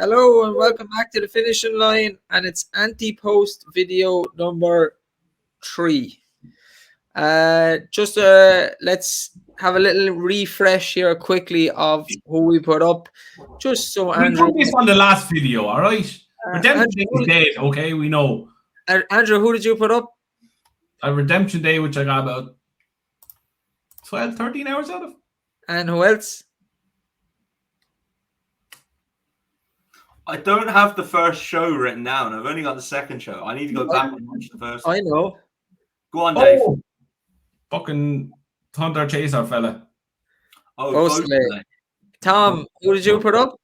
Hello and welcome back to the finishing line, and it's Ante-Post video number 3. Let's have a little refresh here quickly of who we put up, just so Andrew. We put this on the last video, all right? Redemption Day is dead, okay? We know. Andrew, who did you put up? A Redemption Day, which I got about 12, 13 hours out of. And who else? I don't have the first show written down. I've only got the second show. I need to go back and watch the first. I know. Go on, Dave. Fucking Hunter Chaser fella. Tom, who did you put up?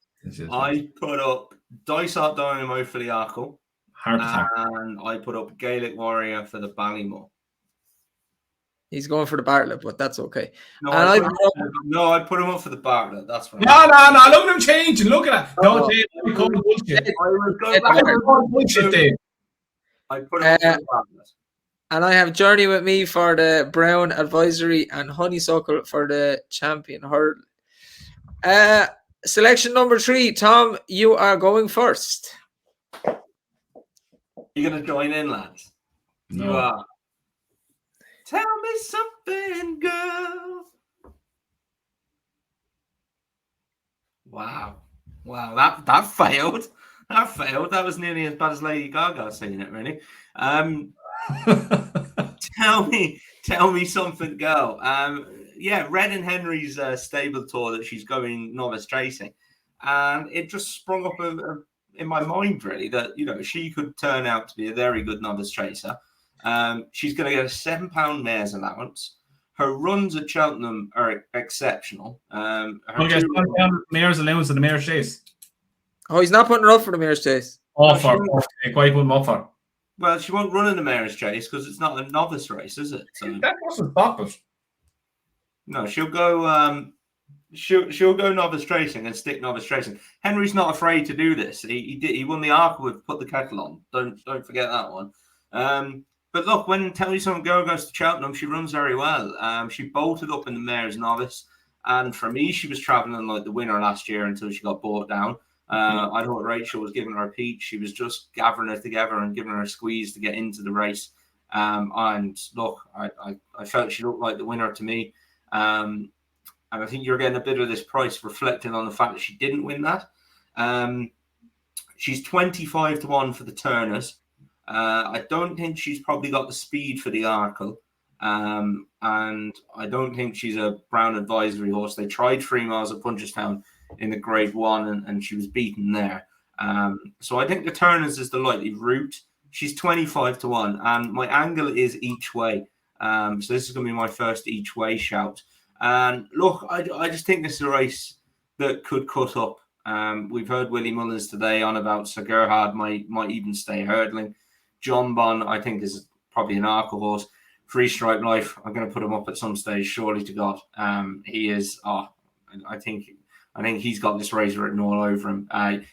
I put up Dysart Dynamo for the Arkle. And I put up Gaelic Warrior for the Ballymore. He's going for the Bartlett, but that's okay. No, I put him up for the Bartlett. That's right. No. Look at him changing. Look at that. Don't say bullshit. Bullshit, Dave. I put him up for the Bartlett. And I have Journey with me for the Brown Advisory and Honeysuckle for the Champion Hurdle. Selection number 3. Tom, you are going first. You're going to join in, lads? No. You are. Tell me something, girl. Wow. That failed. That was nearly as bad as Lady Gaga singing it, really. Tell me something, girl. Red and Henry's stable tour that she's going novice chasing, and it just sprung up in my mind, really, that she could turn out to be a very good novice chaser. She's going to get a £7 mare's allowance. Her runs at Cheltenham are exceptional. Mare's allowance and the mare's chase. Oh, he's not putting her up for the mare's chase. Quite put him up for. Well, she won't run in the mare's chase because it's not a novice race, is it? So, that doesn't stop it. No, she'll go. She'll go novice racing and stick novice racing. Henry's not afraid to do this. He won the Arkle with Put the Kettle On. Don't forget that one. But look, when Tell Me Something Girl goes to Cheltenham, she runs very well. She bolted up in the mare's novice, and for me, she was travelling like the winner last year until she got brought down. I thought Rachel was giving her a peach. She was just gathering her together and giving her a squeeze to get into the race. And look, I felt she looked like the winner to me. And I think you're getting a bit of this price reflecting on the fact that she didn't win that. She's 25 to 1 for the Turners. I don't think she's probably got the speed for the Arkle. And I don't think she's a Brown Advisory horse. They tried 3 miles at Punchestown in the Grade 1 and she was beaten there. So I think the Turners is the likely route. She's 25 to 1 and my angle is each way. So this is going to be my first each way shout. And look, I just think this is a race that could cut up. We've heard Willie Mullins today on about Sir Gerhard might even stay hurdling. John Bon, I think, is probably an Arkle horse. Free Stripe Life, I'm going to put him up at some stage, surely to God. He is, I think he's got this race written all over him.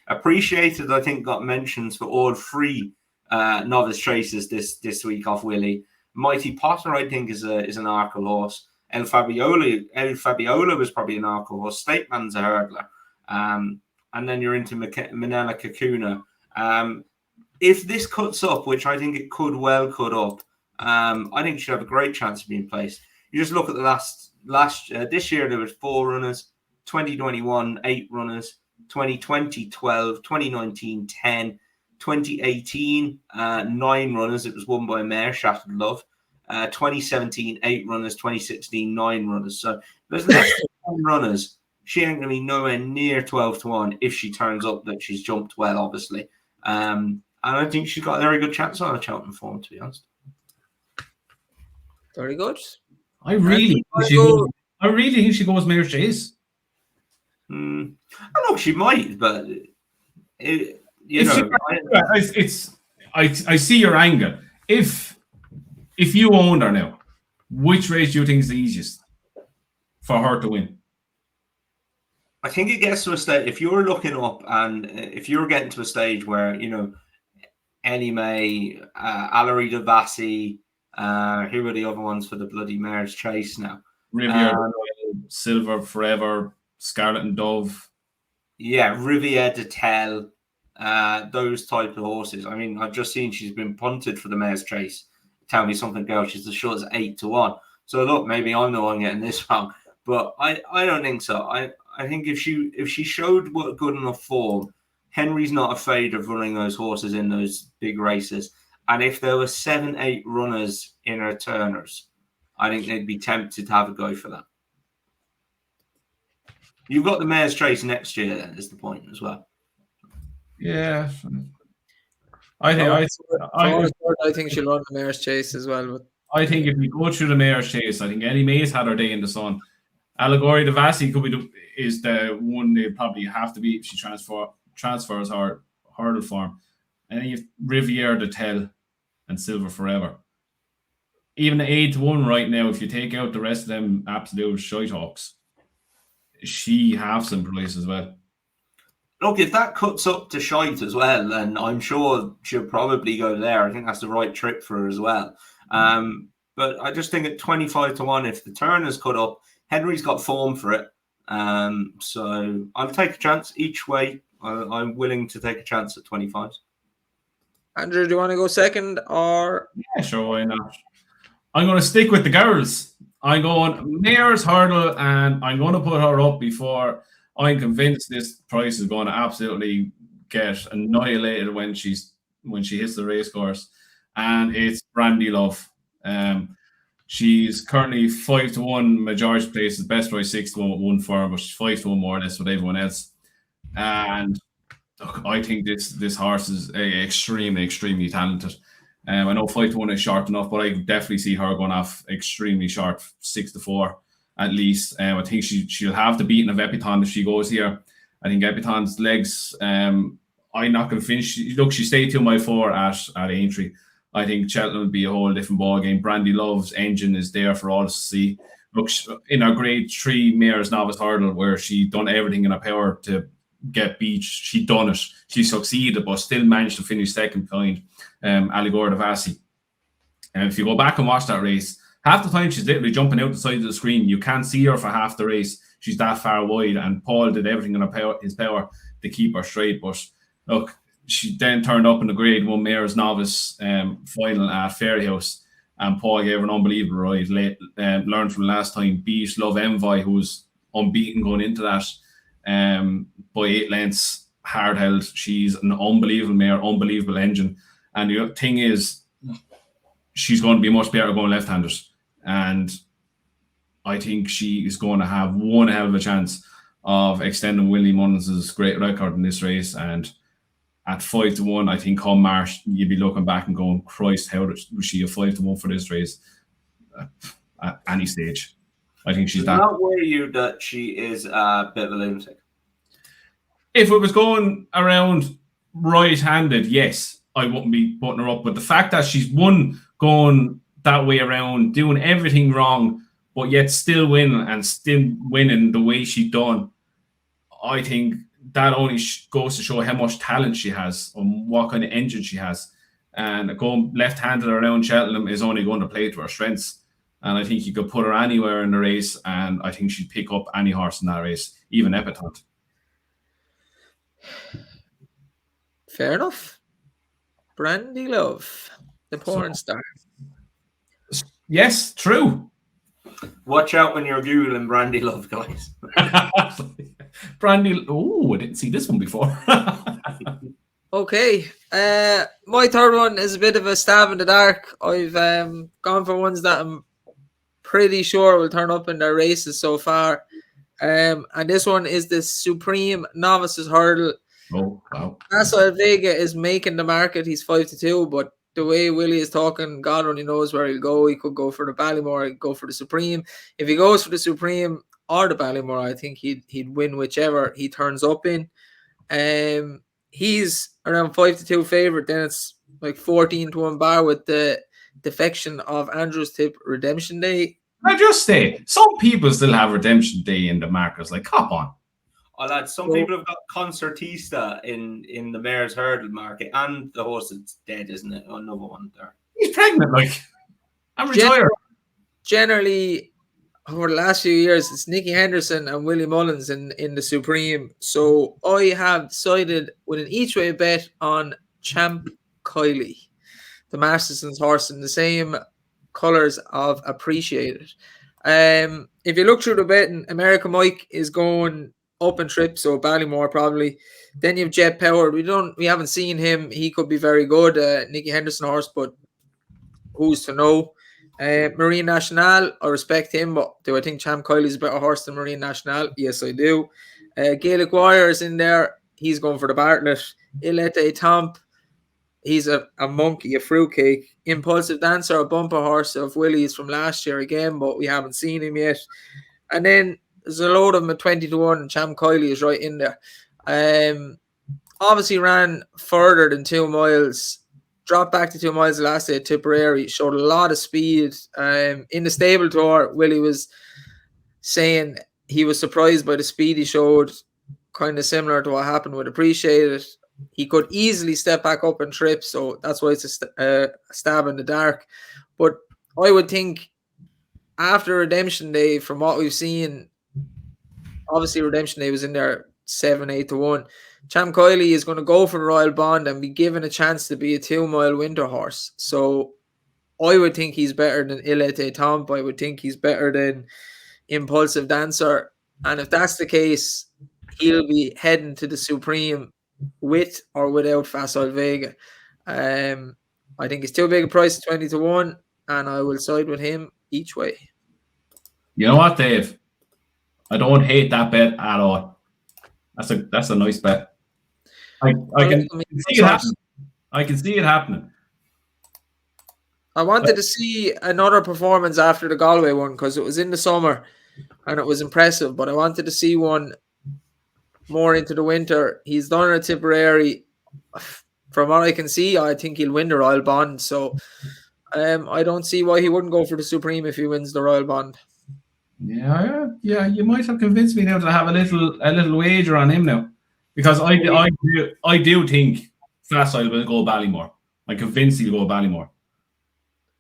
Appreciated, I think, got mentions for all 3 novice chasers this week off Willie. Mighty Potter, I think, is an Arkle horse. El Fabiola was probably an Arkle horse. State Man's a hurdler. And then you're into Manella Kakuna. If this cuts up, which I think it could well cut up, I think it should have a great chance of being placed. You just look at the this year there was 4 runners, 2021 8 runners, 2020 12, 2019 10, 2018 9 runners. It was won by a mare, Shattered Love. 2017 8 runners, 2016 9 runners. So there's less than 10 runners. She ain't going to be nowhere near 12 to 1 if she turns up that she's jumped well, obviously. And I think she's got a very good chance on a Cheltenham form, to be honest. Very good. I really think she goes mare's chase. I know she might, but I see your angle. If you owned her now, which race do you think is the easiest for her to win? I think it gets to a stage, if you're looking up and if you're getting to a stage where, Ellie May, Allery de Vassi, who are the other ones for the bloody mare's chase now? Riviera, Silver Forever, Scarlet and Dove. Yeah, Riviere de Tel, those type of horses. I mean, I've just seen she's been punted for the Mayor's Chase. Tell me something else. She's as short as 8-1. So look, maybe I'm the one getting this wrong, but I don't think so. I think if she showed what good enough form, Henry's not afraid of running those horses in those big races. And if there were 7-8 runners in her turners, I think they'd be tempted to have a go for that. You've got the Mayor's Chase next year, then, is the point as well. Yeah. I think she'll run the Mayor's Chase as well. But I think if you go through the Mayor's Chase, I think Ellie May's had her day in the sun. Allegory de Vassi is the one they probably have to be if she transfers her hurdle form. And then you have Riviere de Tel and Silver Forever. Even the 8-1 right now, if you take out the rest of them absolute shite hawks, she has some price as well. Look, if that cuts up to shite as well, then I'm sure she'll probably go there. I think that's the right trip for her as well. But I just think at 25-1, if the turn is cut up, Henry's got form for it. So I'll take a chance each way. I'm willing to take a chance at 25s. Andrew, do you want to go second or? Yeah, sure, why not? I'm going to stick with the girls. I'm going Mayor's Hurdle, and I'm going to put her up before I'm convinced this price is going to absolutely get annihilated when she hits the race course. And it's Brandy Love. She's currently 5-1 majority places, best price 6-1 with one firm, but she's 5-1 more or less with everyone else. And look, I think this horse is extremely, extremely talented. I know 5-1 is short enough, but I definitely see her going off extremely short, 6-4 at least. I think she'll have the beating of Epiton if she goes here. I think Epiton's legs, I'm not going to finish. Look, she stayed 2 mile 4 at Aintree. I think Cheltenham will be a whole different ball game. Brandy Love's engine is there for all to see. Look, in her grade 3 Mayor's Novice Hurdle, where she done everything in her power to get beat, she done it. She succeeded, but still managed to finish second behind Allegory de Vassi. And if you go back and watch that race, half the time she's literally jumping out the side of the screen. You can't see her for half the race. She's that far wide, and Paul did everything in his power to keep her straight. But look, she then turned up in the Grade 1 Mayor's Novice final at Fairyhouse, and Paul gave her an unbelievable ride. Learned from last time, beat Love Envoy, who was unbeaten going into that by 8 lengths, hard held. She's an unbelievable mare, unbelievable engine. And the thing is, she's going to be much better going left-handed. And I think she is going to have one hell of a chance of extending Willie Mullins' great record in this race. And at 5-1, I think come March, you'd be looking back and going, Christ, how was she a 5-1 for this race at any stage? I think she's that. Does not worry you that she is a bit of a lunatic? If it was going around right-handed, yes, I wouldn't be putting her up. But the fact that she's going that way around, doing everything wrong, but yet still winning the way she done, I think that only goes to show how much talent she has and what kind of engine she has. And going left-handed around Cheltenham is only going to play to her strengths. And I think you could put her anywhere in the race, and I think she'd pick up any horse in that race, even Epitaph. Fair enough. Brandy Love, the porn star. Yes, true. Watch out when you're Googling Brandy Love, guys. Brandy, I didn't see this one before. Okay. My third one is a bit of a stab in the dark. I've gone for ones that I'm pretty sure will turn up in their races so far. And this one is the Supreme Novices Hurdle. Oh, wow. Asa Vega is making the market. He's 5-2, but the way Willie is talking, God only knows where he'll go. He could go for the Ballymore, he'd go for the Supreme. If he goes for the Supreme or the Ballymore, I think he'd win whichever he turns up in. He's around 5-2 favorite. Then it's like 14-1 bar with the defection of Andrew's tip Redemption Day. I just say some people still have Redemption Day in the markers. Like, hop on. Oh, lads, some people have got Concertista in the Mayor's Hurdle market, and the horse that's dead, isn't it? Another one there. He's pregnant, like. I'm retired. Generally, over the last few years, it's Nicky Henderson and Willie Mullins in the Supreme. So I have decided with an each way bet on Champ Kiley, the Masterson's horse, in the same colours of Appreciated. If you look through the betting, America Mike is going up in trip, so Ballymore probably. Then you have Jet Power. We haven't seen him. He could be very good. Nicky Henderson horse, but who's to know? Marine National, I respect him, but do I think Champ Kiley's a better horse than Marine National? Yes, I do. Gaelic Wire is in there. He's going for the Bartlett. Ilete Tomp, he's a monkey, a fruitcake. Impulsive Dancer, a bumper horse of Willie's from last year again, but we haven't seen him yet. And then there's a load of them at 20-1, and Champ Kiley is right in there. Obviously ran further than 2 miles. Dropped back to 2 miles last day at Tipperary. Showed a lot of speed. In the stable tour, Willie was saying he was surprised by the speed he showed, kind of similar to what happened with Appreciated. He could easily step back up and trip, so that's why it's a stab in the dark. But I would think after Redemption Day, from what we've seen, obviously Redemption Day was in there 7-8-1. Champ Kiley is going to go for the Royal Bond and be given a chance to be a 2 mile winter horse. So I would think he's better than Ilete Tomp. I would think he's better than Impulsive Dancer. And if that's the case, he'll be heading to the Supreme with or without Facile Vega. I think it's too big a price, 20-1, and I will side with him each way. You know what, Dave? I don't hate that bet at all. That's a nice bet. I can see it happening. I can see it happening. I wanted to see another performance after the Galway one because it was in the summer and it was impressive, but I wanted to see one more into the winter. He's done it at Tipperary. From what I can see, I think he'll win the Royal Bond. So I don't see why he wouldn't go for the Supreme if he wins the Royal Bond. Yeah. You might have convinced me now to have a little wager on him now, because I do think Facile will go Ballymore. I'm convinced he'll go Ballymore.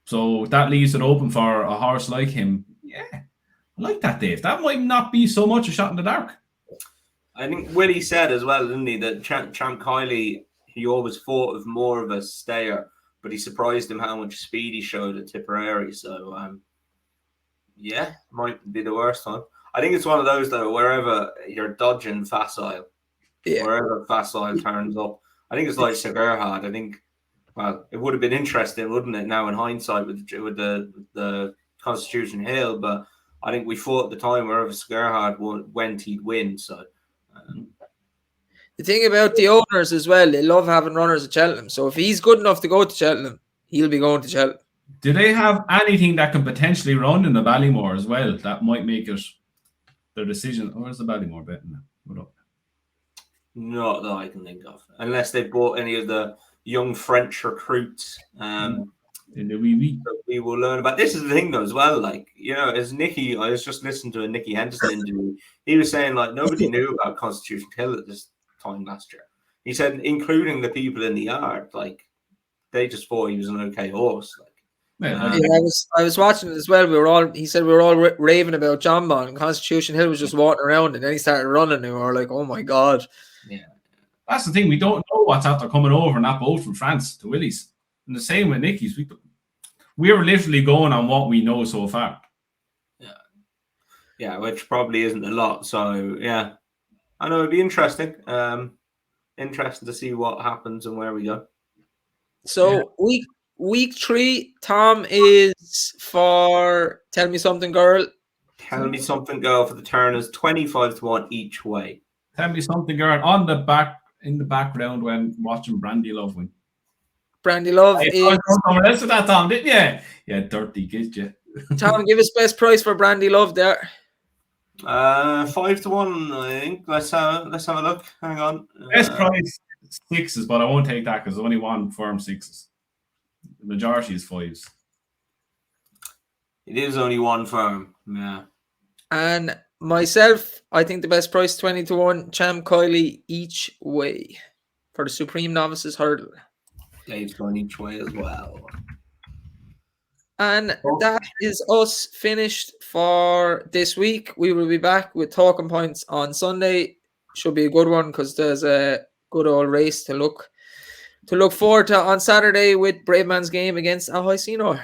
So that leaves it open for a horse like him. Yeah, I like that, Dave. That might not be so much a shot in the dark. I think Willie said as well, didn't he, that Champ Kiley, he always thought of more of a stayer, but he surprised him how much speed he showed at Tipperary. So, yeah, might be the worst one. I think it's one of those, though, wherever you're dodging Facile, wherever Facile turns up. I think it's like Sir Gerhard. I think, well, it would have been interesting, wouldn't it, now in hindsight with the Constitution Hill, but I think we thought at the time wherever Sir Gerhard went, he'd win. So, the thing about the owners as well, they love having runners at Cheltenham. So if he's good enough to go to Cheltenham, he'll be going to Cheltenham. Do they have anything that can potentially run in the Ballymore as well that might make it their decision? Where's the Ballymore betting now? Not that I can think of, unless they bought any of the young French recruits. We will learn about. This is the thing though as well. Like, you know, as Nicky, I was just listening to a Nicky Henderson interview. He was saying like nobody knew about Constitution Hill at this time last year. He said, including the people in the yard, like they just thought he was an okay horse. Like, I was watching it as well. He said we were all raving about John Bond, and Constitution Hill was just walking around, and then he started running, and we were like, "Oh my god!" Yeah, that's the thing. We don't know what's after coming over in that boat from France to Willie's. And the same with Nicky's. We're literally going on what we know so far. Yeah, which probably isn't a lot. So yeah, I know it'd be interesting. Interesting to see what happens and where we go. So week 3, Tom is for Tell Me Something Girl. Tell Me Something Girl for the Turners, 25-1 each way. Tell Me Something Girl in the background when watching Brandy Love win. Brandy Love is. That's that, Tom, didn't you? Yeah, dirty kid, you. Tom, give us best price for Brandy Love there. 5-1, I think. Let's have a look. Hang on. Best price 6s, but I won't take that because there's only one firm 6s. The majority is 5s. It is only one firm. Yeah. And myself, I think the best price 20-1. Champ Kiley each way for the Supreme Novices Hurdle. Dave's going each way as well. And that is us finished for this week. We will be back with talking points on Sunday. Should be a good one because there's a good old race to look forward to on Saturday with Brave Man's game against Ahoy Senor.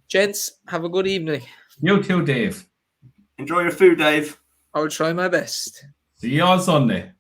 Gents, have a good evening. You too, Dave. Enjoy your food, Dave. I'll try my best. See you on Sunday.